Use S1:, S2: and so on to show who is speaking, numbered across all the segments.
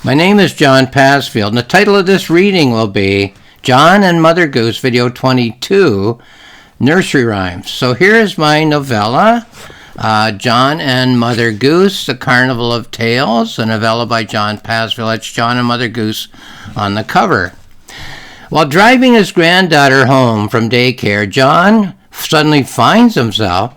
S1: My name is John Pasfield, and the title of this reading will be John and Mother Goose, Video 22, Nursery Rhymes. So here's my novella, John and Mother Goose, The Carnival of Tales, a novella by John Pasfield. It's John and Mother Goose on the cover. While driving his granddaughter home from daycare, John suddenly finds himself,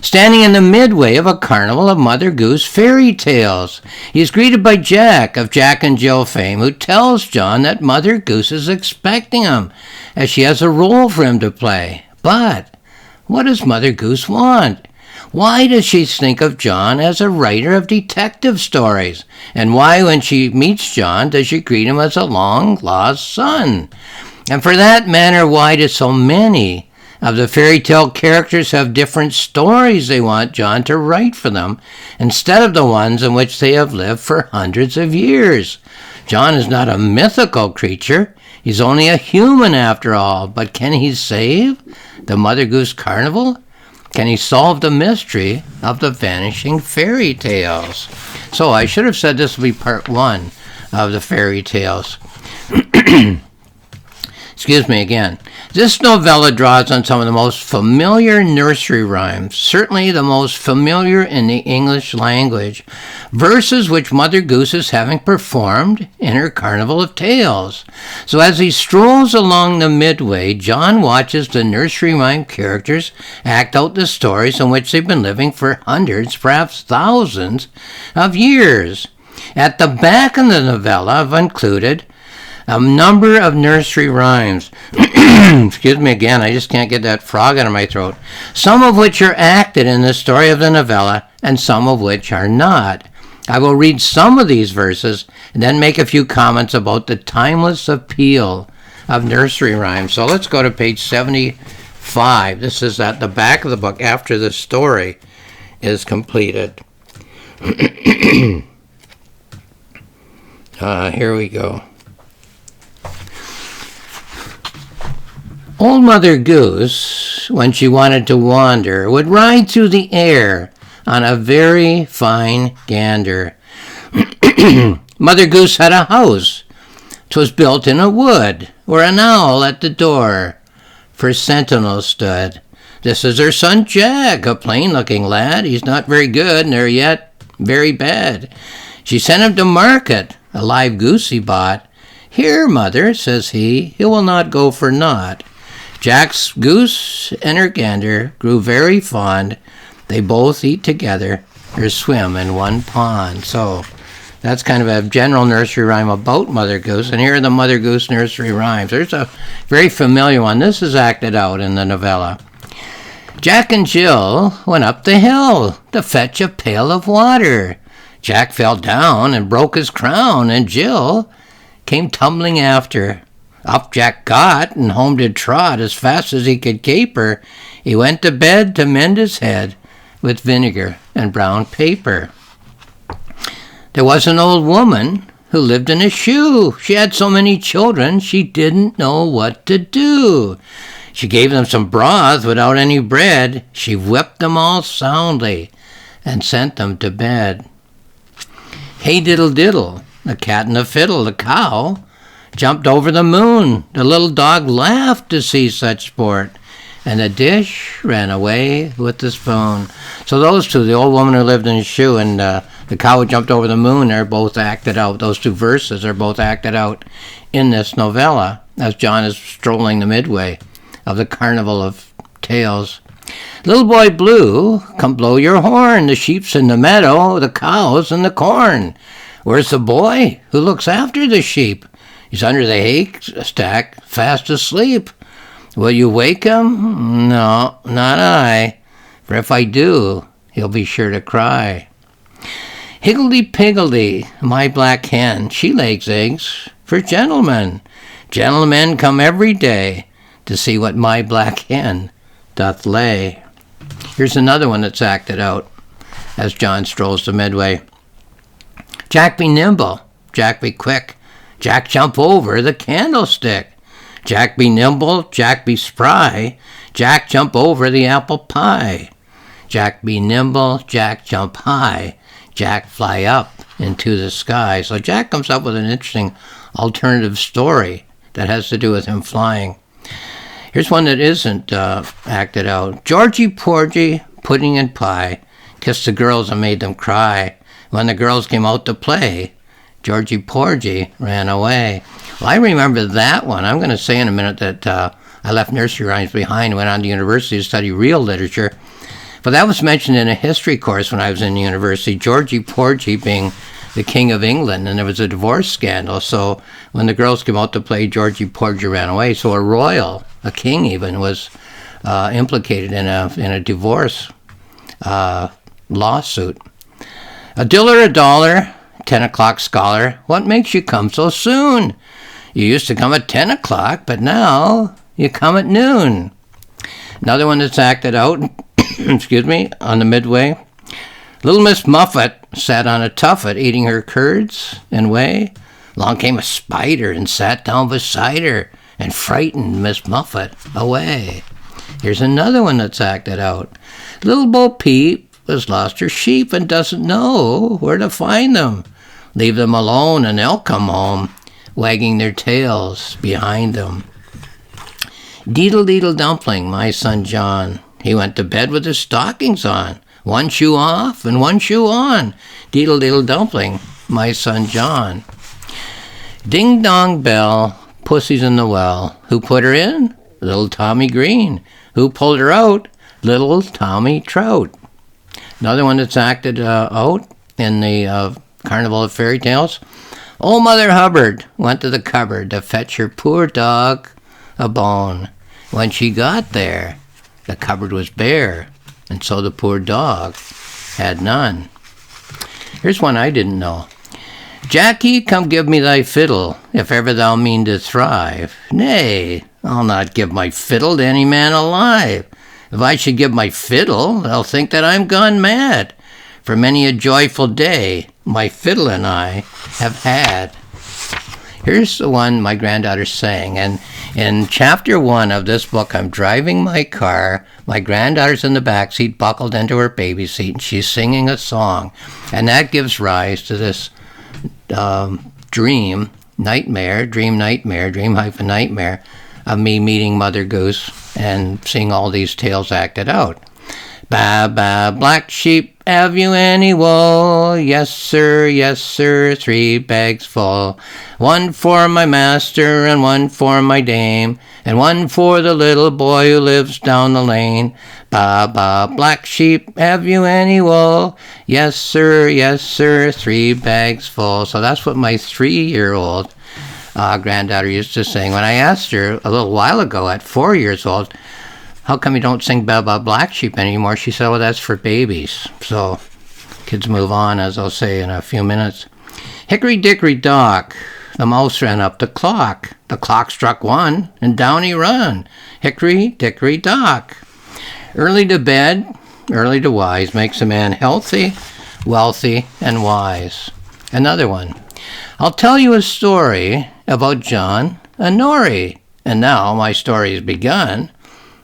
S1: standing in the midway of a carnival of Mother Goose fairy tales. He is greeted by Jack of Jack and Jill fame, who tells John that Mother Goose is expecting him, as she has a role for him to play. But what does Mother Goose want? Why does she think of John as a writer of detective stories? And why, when she meets John, does she greet him as a long-lost son? And for that matter, why do so many of the fairy tale characters have different stories they want John to write for them, instead of the ones in which they have lived for hundreds of years? John is not a mythical creature. He's only a human after all. But can he save the Mother Goose Carnival? Can he solve the mystery of the vanishing fairy tales? So I should have said this will be part one of the fairy tales. Excuse me again. This novella draws on some of the most familiar nursery rhymes, certainly the most familiar in the English language, verses which Mother Goose is having performed in her Carnival of Tales. So as he strolls along the midway, John watches the nursery rhyme characters act out the stories in which they've been living for hundreds, perhaps thousands of years. At the back of the novella, I've included a number of nursery rhymes. Excuse me again, I just can't get that frog out of my throat. Some of which are acted in the story of the novella, and some of which are not. I will read some of these verses, and then make a few comments about the timeless appeal of nursery rhymes. So let's go to page 75. This is at the back of the book after the story is completed. Here we go. Old Mother Goose, when she wanted to wander, would ride through the air on a very fine gander. Mother Goose had a house. 'Twas built in a wood, where an owl at the door for sentinel stood. This is her son Jack, a plain-looking lad. He's not very good, nor yet very bad. She sent him to market. A live goose he bought. Here, mother, says he will not go for naught. Jack's goose and her gander grew very fond. They both eat together or swim in one pond. So that's kind of a general nursery rhyme about Mother Goose. And here are the Mother Goose nursery rhymes. There's a very familiar one. This is acted out in the novella. Jack and Jill went up the hill to fetch a pail of water. Jack fell down and broke his crown, and Jill came tumbling after. Up Jack got, and home did trot as fast as he could caper. He went to bed to mend his head with vinegar and brown paper. There was an old woman who lived in a shoe. She had so many children, she didn't know what to do. She gave them some broth without any bread. She whipped them all soundly and sent them to bed. Hey diddle diddle, the cat and the fiddle, the cow jumped over the moon. The little dog laughed to see such sport, and the dish ran away with the spoon. So those two, the old woman who lived in a shoe and the cow who jumped over the moon, are both acted out. Those two verses are both acted out in this novella as John is strolling the midway of the Carnival of Tales. Little boy blue, come blow your horn. The sheep's in the meadow, the cow's in the corn. Where's the boy who looks after the sheep? He's under the haystack, fast asleep. Will you wake him? No, not I. For if I do, he'll be sure to cry. Higgledy-piggledy, my black hen, she lays eggs for gentlemen. Gentlemen come every day to see what my black hen doth lay. Here's another one that's acted out as John strolls to midway. Jack be nimble, Jack be quick, Jack jump over the candlestick. Jack be nimble, Jack be spry, Jack jump over the apple pie. Jack be nimble, Jack jump high, Jack fly up into the sky. So Jack comes up with an interesting alternative story that has to do with him flying. Here's one that isn't acted out. Georgie Porgy, pudding and pie, kissed the girls and made them cry. When the girls came out to play, Georgie Porgy ran away. Well, I remember that one. I'm going to say in a minute that I left nursery rhymes behind and went on to university to study real literature. But that was mentioned in a history course when I was in university, Georgie Porgy being the King of England, and there was a divorce scandal. So when the girls came out to play, Georgie Porgy ran away. So a royal, a king even, was implicated in a divorce lawsuit. A diller, a dollar, 10 o'clock scholar, what makes you come so soon? You used to come at 10 o'clock, but now you come at noon. Another one that's acted out, excuse me, on the midway. Little Miss Muffet sat on a tuffet eating her curds and whey. Along came a spider and sat down beside her and frightened Miss Muffet away. Here's another one that's acted out. Little Bo Peep has lost her sheep and doesn't know where to find them. Leave them alone and they'll come home, wagging their tails behind them. Deedle Dumpling, my son John, he went to bed with his stockings on, one shoe off and one shoe on. Deedle Dumpling, my son John. Ding dong bell, pussy's in the well. Who put her in? Little Tommy Green. Who pulled her out? Little Tommy Trout. Another one that's acted out in the Carnival of Fairy Tales. Old Mother Hubbard went to the cupboard to fetch her poor dog a bone. When she got there, the cupboard was bare, and so the poor dog had none. Here's one I didn't know. Jackie, come give me thy fiddle, if ever thou mean to thrive. Nay, I'll not give my fiddle to any man alive. If I should give my fiddle, they'll think that I'm gone mad. For many a joyful day my fiddle and I have had. Here's the one my granddaughter sang, and in chapter 1 of this book, I'm driving my car, my granddaughter's in the back seat, buckled into her baby seat, and she's singing a song, and that gives rise to this dream nightmare of me meeting Mother Goose and seeing all these tales acted out. Ba, ba, black sheep, have you any wool? Yes, sir, 3 bags full. 1 for my master, and 1 for my dame, and 1 for the little boy who lives down the lane. Ba, ba, black sheep, have you any wool? Yes, sir, 3 bags full. So that's what my 3-year-old granddaughter used to sing. When I asked her a little while ago at 4 years old, how come you don't sing Ba Ba Black Sheep anymore? She said, well, that's for babies. So kids move on, as I'll say in a few minutes. Hickory Dickory Dock, the mouse ran up the clock. The clock struck 1, and down he run. Hickory Dickory Dock. Early to bed, early to wise, makes a man healthy, wealthy, and wise. Another one. I'll tell you a story about John and Nori. And now my story's begun.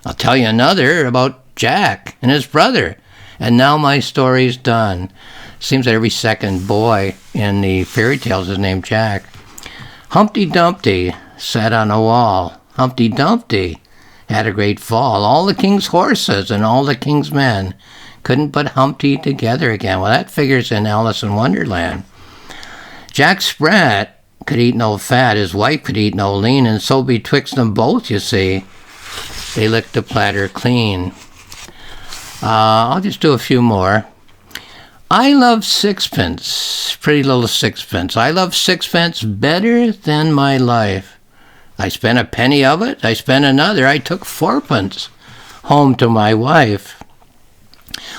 S1: I'll tell you another about Jack and his brother. And now my story's done. Seems that every second boy in the fairy tales is named Jack. Humpty Dumpty sat on a wall. Humpty Dumpty had a great fall. All the king's horses and all the king's men couldn't put Humpty together again. Well, that figures in Alice in Wonderland. Jack Sprat could eat no fat. His wife could eat no lean. And so betwixt them both, you see, they licked the platter clean. I'll just do a few more. I love sixpence, pretty little sixpence. I love sixpence better than my life. I spent a penny of it, I spent another. I took 4pence home to my wife.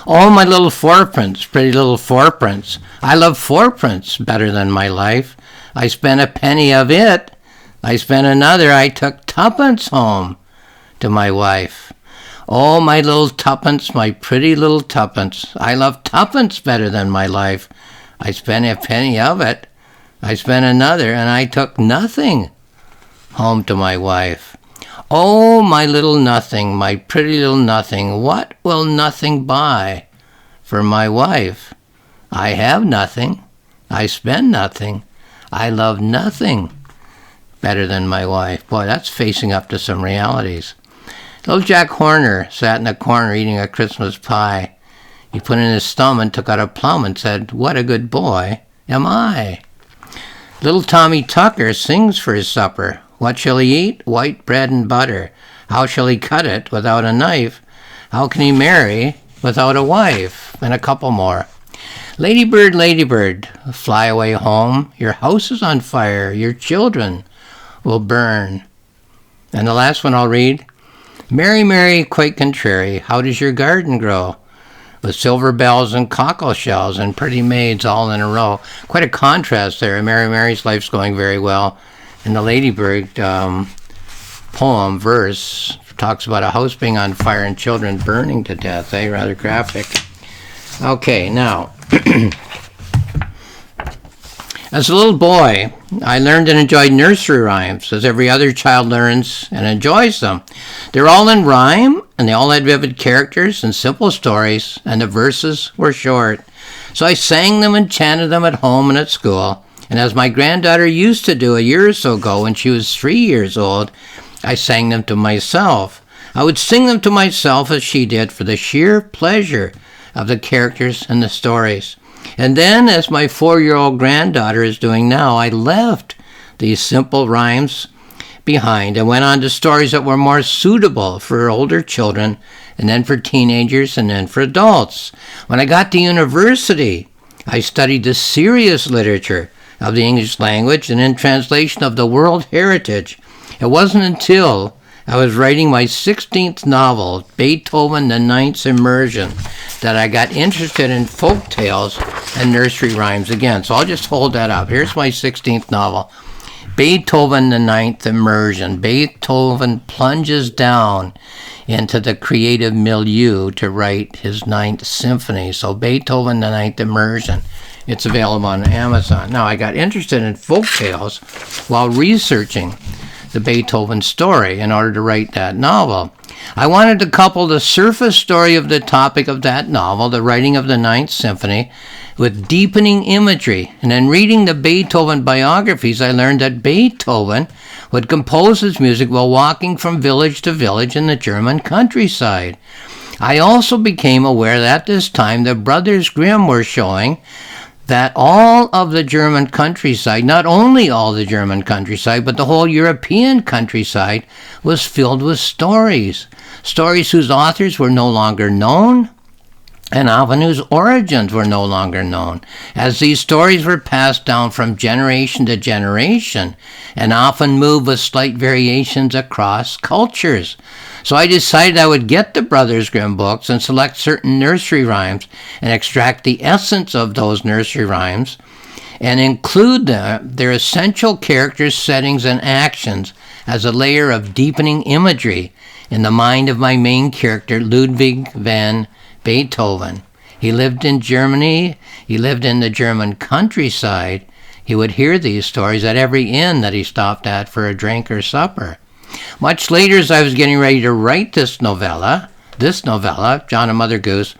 S1: Oh, my little 4pence, pretty little 4pence. I love 4pence better than my life. I spent a penny of it, I spent another. I took 2pence home to my wife. Oh, my little 2pence, my pretty little 2pence. I love 2pence better than my life. I spent a penny of it, I spent another, and I took nothing home to my wife. Oh, my little nothing, my pretty little nothing, what will nothing buy for my wife? I have nothing, I spend nothing. I love nothing better than my wife. Boy, that's facing up to some realities. Little Jack Horner sat in a corner eating a Christmas pie. He put in his thumb and took out a plum and said, "What a good boy am I." Little Tommy Tucker sings for his supper. What shall he eat? White bread and butter. How shall he cut it without a knife? How can he marry without a wife? And a couple more. Ladybird, ladybird, fly away home. Your house is on fire. Your children will burn. And the last one I'll read. Mary, Mary, quite contrary, how does your garden grow? With silver bells and cockle shells and pretty maids all in a row. Quite a contrast there. Mary Mary's life's going very well. And the Ladybird poem, verse, talks about a house being on fire and children burning to death. Rather graphic. Okay, now, as a little boy, I learned and enjoyed nursery rhymes, as every other child learns and enjoys them. They're all in rhyme, and they all had vivid characters and simple stories, and the verses were short. So I sang them and chanted them at home and at school. And as my granddaughter used to do a year or so ago when she was 3 years old, I sang them to myself. I would sing them to myself as she did for the sheer pleasure of the characters and the stories. And then, as my 4-year-old granddaughter is doing now, I left these simple rhymes behind and went on to stories that were more suitable for older children, and then for teenagers, and then for adults. When I got to university, I studied the serious literature of the English language and in translation of the world heritage. It wasn't until I was writing my 16th novel, Beethoven the Ninth's Immersion, that I got interested in folk tales and nursery rhymes again. So I'll just hold that up. Here's my 16th novel, Beethoven the Ninth Immersion. Beethoven plunges down into the creative milieu to write his Ninth Symphony. So Beethoven the Ninth Immersion. It's available on Amazon. Now, I got interested in folk tales while researching the Beethoven story in order to write that novel. I wanted to couple the surface story of the topic of that novel, the writing of the Ninth Symphony, with deepening imagery. And in reading the Beethoven biographies, I learned that Beethoven would compose his music while walking from village to village in the German countryside. I also became aware that at this time the Brothers Grimm were showing that all of the German countryside, not only all the German countryside, but the whole European countryside, was filled with stories. Stories whose authors were no longer known, and often whose origins were no longer known, as these stories were passed down from generation to generation, and often moved with slight variations across cultures. So I decided I would get the Brothers Grimm books and select certain nursery rhymes and extract the essence of those nursery rhymes and include their essential characters, settings, and actions as a layer of deepening imagery in the mind of my main character, Ludwig van Beethoven. He lived in Germany. He lived in the German countryside. He would hear these stories at every inn that he stopped at for a drink or supper. Much later, as I was getting ready to write this novella, John and Mother Goose,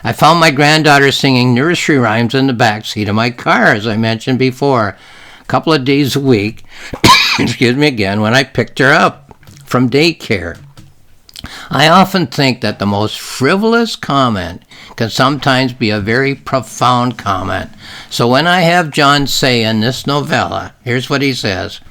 S1: I found my granddaughter singing nursery rhymes in the back seat of my car, as I mentioned before, a couple of days a week, excuse me again, when I picked her up from daycare. I often think that the most frivolous comment can sometimes be a very profound comment. So when I have John say in this novella, here's what he says: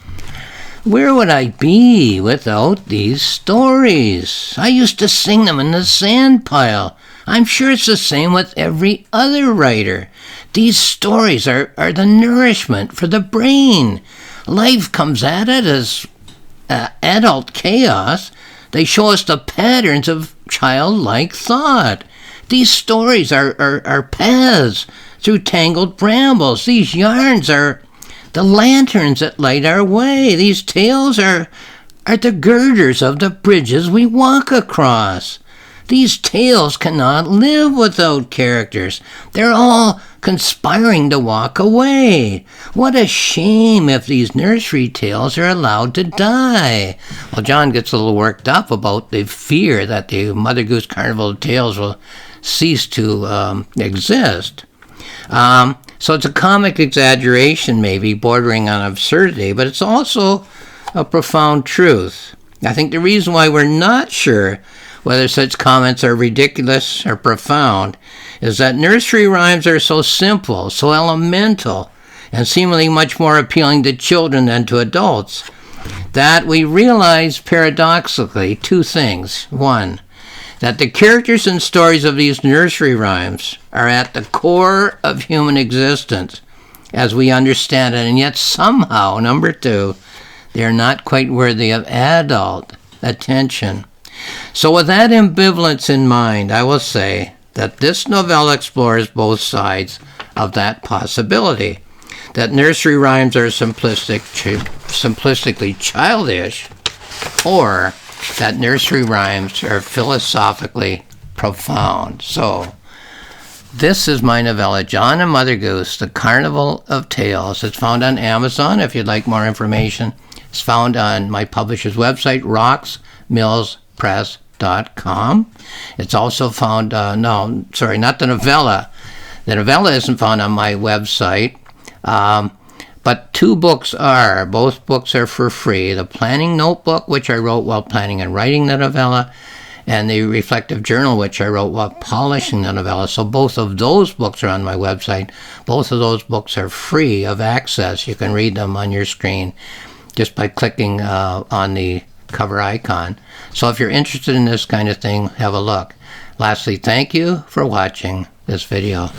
S1: "Where would I be without these stories? I used to sing them in the sand pile. I'm sure it's the same with every other writer. These stories are the nourishment for the brain. Life comes at it as adult chaos. They show us the patterns of childlike thought. These stories are paths through tangled brambles. These yarns are the lanterns that light our way. These tales are the girders of the bridges we walk across. These tales cannot live without characters. They're all conspiring to walk away. What a shame if these nursery tales are allowed to die." Well, John gets a little worked up about the fear that the Mother Goose Carnival of Tales will cease to exist. So it's a comic exaggeration, maybe bordering on absurdity, but it's also a profound truth. I think the reason why we're not sure whether such comments are ridiculous or profound is that nursery rhymes are so simple, so elemental, and seemingly much more appealing to children than to adults, that we realize paradoxically two things. One, that the characters and stories of these nursery rhymes are at the core of human existence as we understand it, and yet somehow, number two, they are not quite worthy of adult attention. So with that ambivalence in mind, I will say that this novella explores both sides of that possibility, that nursery rhymes are simplistically childish, or that nursery rhymes are philosophically profound. So, this is my novella, John and Mother Goose, The Carnival of Tales. It's found on Amazon. If you'd like more information, it's found on my publisher's website, roxmillspress.com. It's also found, not the novella. The novella isn't found on my website. But two books are. Both books are for free. The planning notebook, which I wrote while planning and writing the novella, and the reflective journal, which I wrote while polishing the novella. So both of those books are on my website. Both of those books are free of access. You can read them on your screen just by clicking on the cover icon. So if you're interested in this kind of thing, have a look. Lastly, thank you for watching this video.